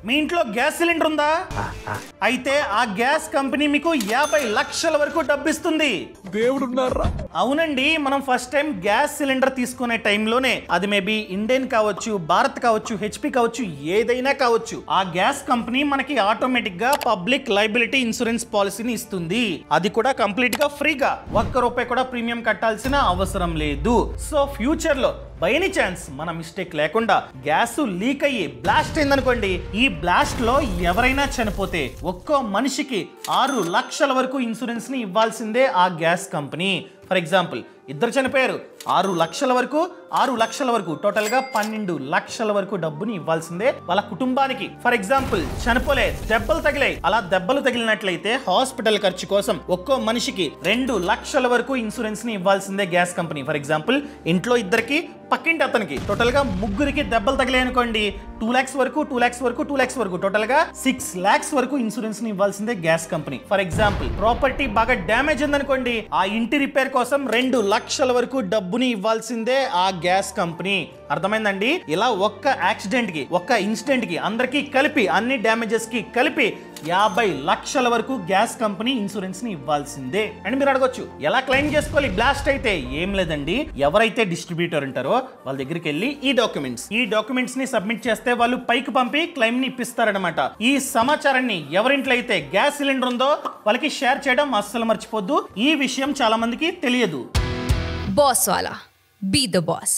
మీ ఇంట్లో gas cylinder ఉందా? అయితే ఆ గ్యాస్ కంపెనీ మీకు 50 లక్షల వరకు డబ్బిస్తుంది. దేవుడున్నారా? అవునండి, మనం ఫస్ట్ టైం గ్యాస్ సిలిండర్ తీసుకునే టైంలోనే, అది మేబీ ఇండియన్ కావచ్చు, భారత్ కావచ్చు, హెచ్పి కావచ్చు, ఏదైనా కావచ్చు, ఆ గ్యాస్ కంపెనీ మనకి ఆటోమేటిక్ గా పబ్లిక్ లయబిలిటీ ఇన్సూరెన్స్ పాలసీని ఇస్తుంది. అది కూడా కంప్లీట్ గా ఫ్రీగా, ₹1 కూడా ప్రీమియం కట్టాల్సిన అవసరం లేదు. సో ఫ్యూచర్ లో బై ఎనీ ఛాన్స్ మన మిస్టేక్ లేకుండా గ్యాస్ లీక్ అయ్యి బ్లాస్ట్ అయిందనుకోండి, ఈ బ్లాస్ట్ లో ఎవరైనా చనిపోతే ఒక్కో మనిషికి 6 లక్షల వరకు ఇన్సూరెన్స్ ని ఇవ్వాల్సిందే ఆ గ్యాస్ కంపెనీ. ఫర్ ఎగ్జాంపుల్, ఇద్దరు చనిపోయారు, 6 లక్షల వరకు టోటల్ గా 12 లక్షల వరకు డబ్బుని ఇవ్వాల్సిందే వాళ్ళ కుటుంబానికి. ఫర్ ఎగ్జాంపుల్, చనిపోలే, దెబ్బలు తగిలాయి, అలా దెబ్బలు తగిలినట్లయితే హాస్పిటల్ ఖర్చు కోసం ఒక్కో మనిషికి 2 లక్షల వరకు ఇన్సూరెన్స్ ని ఇవ్వాల్సిందే గ్యాస్ కంపెనీ. ఫర్ ఎగ్జాంపుల్, ఇంట్లో ఇద్దరికి, పక్కింటి అతనికి, టోటల్ గా ముగ్గురికి దెబ్బలు తగిలాయి అనుకోండి, 2 lakhs వరకు టోటల్ గా 6 lakhs వరకు ఇన్సూరెన్స్ ని ఇవ్వాల్సిందే gas company. For example, property బాగా డ్యామేజ్ ఉందనుకోండి, ఆ ఇంటి రిపేర్ కోసం 2 లక్షల వరకు డబ్బుని ఇవ్వాల్సిందే ఆ గ్యాస్ కంపెనీ. అర్థమైందండి? ఇలా ఒక్క యాక్సిడెంట్ కి, ఒక్క ఇన్సిడెంట్ కి, అందరికి కలిపి, అన్ని డ్యామేజెస్ కి కలిపి 50 లక్షల వరకు గ్యాస్ కంపెనీ ఇన్సూరెన్స్ ని ఇవ్వాల్సిందే. అండ్ మీరు అడగొచ్చు, ఎలా క్లెయిమ్ చేసుకోవాలి బ్లాస్ట్ అయితే? ఏం లేదండి, ఎవరైతే డిస్ట్రిబ్యూటర్ ఉంటారో వాళ్ళ దగ్గరికి వెళ్ళి ఈ డాక్యుమెంట్స్ ని సబ్మిట్ చేస్తే వాళ్ళు పైకి పంపి క్లెయిమ్ ని ఇప్పిస్తారనమాట. ఈ సమాచారాన్ని ఎవరింట్లో అయితే గ్యాస్ సిలిండర్ ఉందో వాళ్ళకి షేర్ చేయడం అస్సలు మర్చిపోద్దు. ఈ విషయం చాలా మందికి తెలియదు. బాస్ వాలా, బీ ద బాస్.